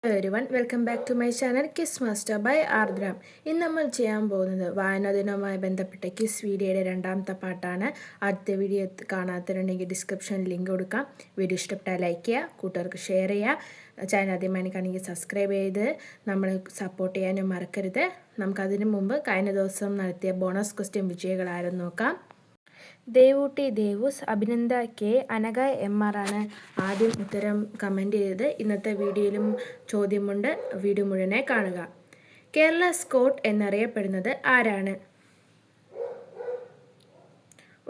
Everyone welcome back to my channel quiz master by Ardram. ഇന്ന് നമ്മൾ ചെയ്യാൻ പോകുന്നത് വായനാ ദിനവുമായി ബന്ധപ്പെട്ട കിസ് വീഡിയോയുടെ രണ്ടാമത്തെ പാട്ടാണ്. ആദ്യത്തെ വീഡിയോ കാണാത്തവരുണ്ടെങ്കിൽ ഡിസ്ക്രിപ്ഷനിൽ ലിങ്ക് കൊടുക്കാം. വീഡിയോ ഇഷ്ടപ്പെട്ടാൽ ലൈക്ക് ചെയ്യുക, കൂട്ടുകാർക്ക് ഷെയർ ചെയ്യുക, ചാനൽ ആദ്യമായി കാണുമെങ്കിൽ സബ്സ്ക്രൈബ് ചെയ്ത് നമ്മൾ സപ്പോർട്ട് ചെയ്യാനും മറക്കരുത്. നമുക്കതിനു മുമ്പ് കഴിഞ്ഞ ദിവസം നടത്തിയ ബോണസ് ക്വസ്റ്റ്യൻ വിജയികളായിരുന്നു നോക്കാം. ദേവൂട്ടി ദേവൂസ്, അഭിനന്ദ കെ, അനഘ MR ആണ് ആദ്യം ഉത്തരം കമൻറ്റ് ചെയ്തത്. ഇന്നത്തെ വീഡിയോയിലും ചോദ്യമുണ്ട്, വീഡിയോ മുഴുവനായി കാണുക. കേരള സ്കൗട്ട് എന്നറിയപ്പെടുന്നത് ആരാണ്?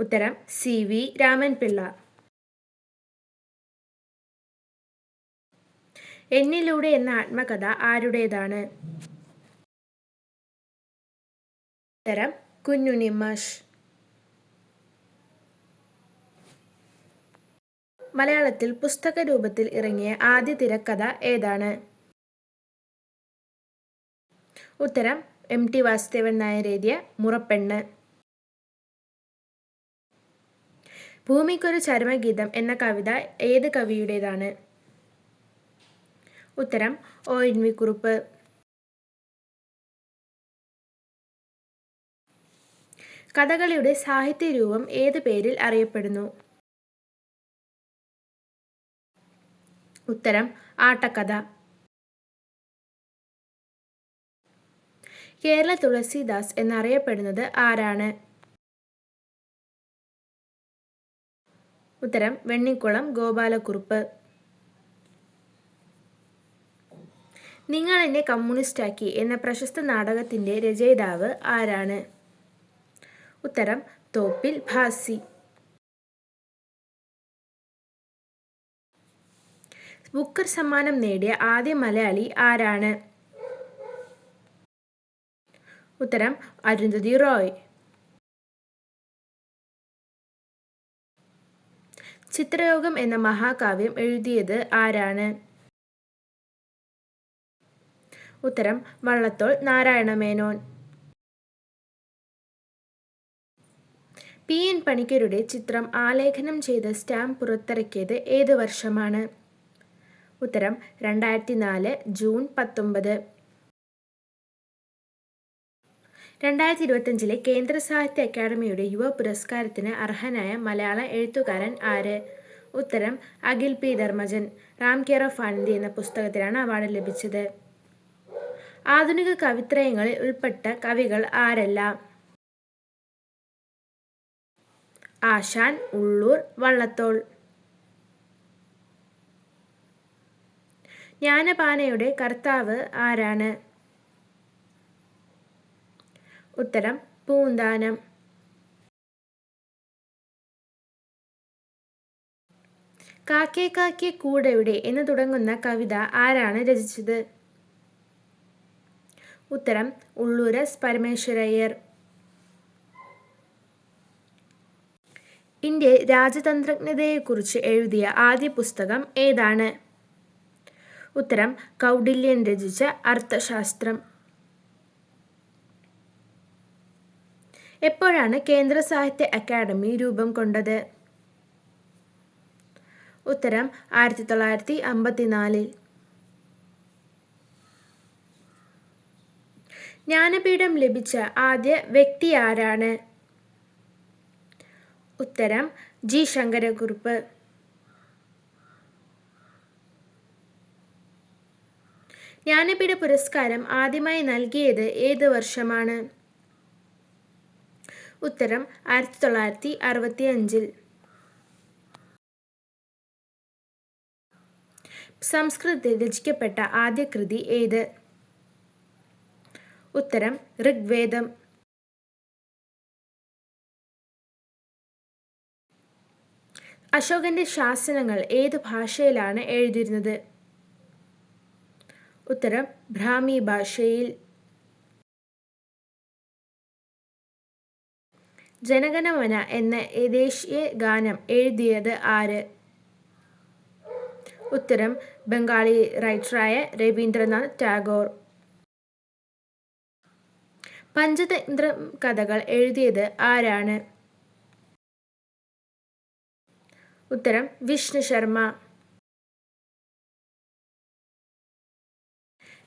ഉത്തരം CV രാമൻപിള്ള. എന്നിലൂടെ എന്ന ആത്മകഥ ആരുടേതാണ്? ഉത്തരം കുഞ്ഞുണ്ണി മാഷ്. മലയാളത്തിൽ പുസ്തക രൂപത്തിൽ ഇറങ്ങിയ ആദ്യ തിരക്കഥ ഏതാണ്? ഉത്തരം MT വാസുദേവൻ നായർ എഴുതിയ മുറപ്പെണ്ണ്. ഭൂമിക്കൊരു ചരമഗീതം എന്ന കവിത ഏത് കവിയുടേതാണ്? ഉത്തരം ONV കുറുപ്പ്. കഥകളിയുടെ സാഹിത്യരൂപം ഏത് പേരിൽ അറിയപ്പെടുന്നു? ഉത്തരം ആട്ടക്കഥ. കേരള തുളസീദാസ് എന്നറിയപ്പെടുന്നത് ആരാണ്? ഉത്തരം വെണ്ണിക്കുളം ഗോപാലക്കുറുപ്പ്. നിങ്ങൾ എന്നെ കമ്മ്യൂണിസ്റ്റാക്കി എന്ന പ്രശസ്ത നാടകത്തിൻ്റെ രചയിതാവ് ആരാണ്? ഉത്തരം തോപ്പിൽ ഭാസി. ബുക്കർ സമ്മാനം നേടിയ ആദ്യ മലയാളി ആരാണ്? ഉത്തരം അരുന്ധതി റോയ്. ചിത്രയോഗം എന്ന മഹാകാവ്യം എഴുതിയത് ആരാണ്? ഉത്തരം വള്ളത്തോൾ നാരായണ മേനോൻ. PN പണിക്കരുടെ ചിത്രം ആലേഖനം ചെയ്ത സ്റ്റാമ്പ് പുറത്തിറക്കിയത് ഏത് വർഷമാണ്? ഉത്തരം 2004 ജൂൺ 19. 2025 കേന്ദ്ര സാഹിത്യ അക്കാദമിയുടെ യുവ പുരസ്കാരത്തിന് അർഹനായ മലയാള എഴുത്തുകാരൻ ആര്? ഉത്തരം Akhil P Dharmajan. Ram care of Anandi എന്ന പുസ്തകത്തിലാണ് അവാർഡ് ലഭിച്ചത്. ആധുനിക കവിത്രയങ്ങളിൽ ഉൾപ്പെട്ട കവികൾ ആരെല്ലാം? ആശാൻ, ഉള്ളൂർ, വള്ളത്തോൾ. ജ്ഞാനപാനയുടെ കർത്താവ് ആരാണ്? ഉത്തരം പൂന്താനം. കാക്കേ കാക്കേ കൂടെവിടെ എന്ന് തുടങ്ങുന്ന കവിത ആരാണ് രചിച്ചത്? ഉത്തരം ഉള്ളൂരസ് പരമേശ്വരയ്യർ. ഇന്ത്യ രാജതന്ത്രജ്ഞതയെക്കുറിച്ച് എഴുതിയ ആദ്യ പുസ്തകം ഏതാണ്? ഉത്തരം കൗടില്യൻ രചിച്ച അർത്ഥശാസ്ത്രം. എപ്പോഴാണ് കേന്ദ്ര സാഹിത്യ അക്കാദമി രൂപം കൊണ്ടത്? ഉത്തരം 1954. ജ്ഞാനപീഠം ലഭിച്ച ആദ്യ വ്യക്തി ആരാണ്? ഉത്തരം G ശങ്കരക്കുറുപ്പ്. ജ്ഞാനപീഠ പുരസ്കാരം ആദ്യമായി നൽകിയത് ഏത് വർഷമാണ്? ഉത്തരം 1965. സംസ്കൃതത്തിൽ രചിക്കപ്പെട്ട ആദ്യ കൃതി ഏത്? ഉത്തരം ഋഗ്വേദം. അശോകന്റെ ശാസനങ്ങൾ ഏത് ഭാഷയിലാണ് എഴുതിയിരുന്നത്? ഉത്തരം ബ്രാഹ്മി ഭാഷയിൽ. ജനഗണമന എന്ന ദേശീയ ഗാനം എഴുതിയത് ആര്? ഉത്തരം ബംഗാളി റൈറ്ററായ രവീന്ദ്രനാഥ് ടാഗോർ. പഞ്ചതന്ത്ര കഥകൾ എഴുതിയത് ആരാണ്? ഉത്തരം വിഷ്ണു ശർമ്മ.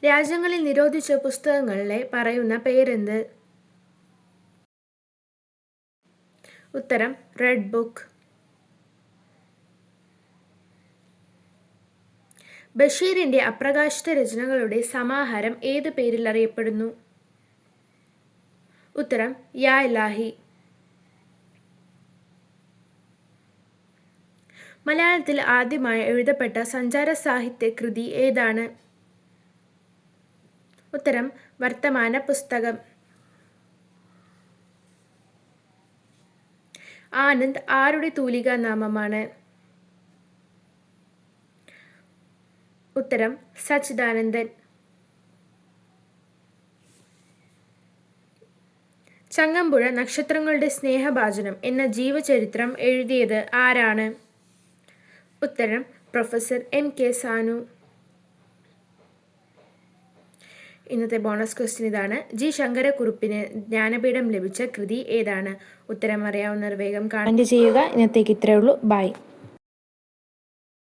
രാജ്യങ്ങളിൽ നിരോധിച്ച പുസ്തകങ്ങളെ പറയുന്ന പേരെന്ത്? ഉത്തരം റെഡ് ബുക്ക്. ബഷീറിൻ്റെ അപ്രകാശിത രചനകളുടെ സമാഹാരം ഏത് പേരിൽ അറിയപ്പെടുന്നു? ഉത്തരം യാ ഇലാഹി. മലയാളത്തിൽ ആദ്യമായി എഴുതപ്പെട്ട സഞ്ചാര സാഹിത്യ കൃതി ഏതാണ്? ഉത്തരം വർത്തമാന പുസ്തകം. ആനന്ദ് ആരുടെ തൂലികാ നാമമാണ്? ഉത്തരം സച്ചിദാനന്ദൻ. ചങ്ങമ്പുഴ നക്ഷത്രങ്ങളുടെ സ്നേഹഭാജനം എന്ന ജീവചരിത്രം എഴുതിയത് ആരാണ്? ഉത്തരം പ്രൊഫസർ M.K. സാനു. ഇന്നത്തെ ബോണസ് ക്വസ്റ്റ്യൻ ഇതാണ്. ജി ശങ്കരക്കുറുപ്പിന് ജ്ഞാനപീഠം ലഭിച്ച കൃതി ഏതാണ്? ഉത്തരം അറിയാവുന്നവർ വേഗം കമന്റ് ചെയ്യുക. ഇന്നത്തേക്ക് ഇത്രയേ ഉള്ളൂ. ബൈ.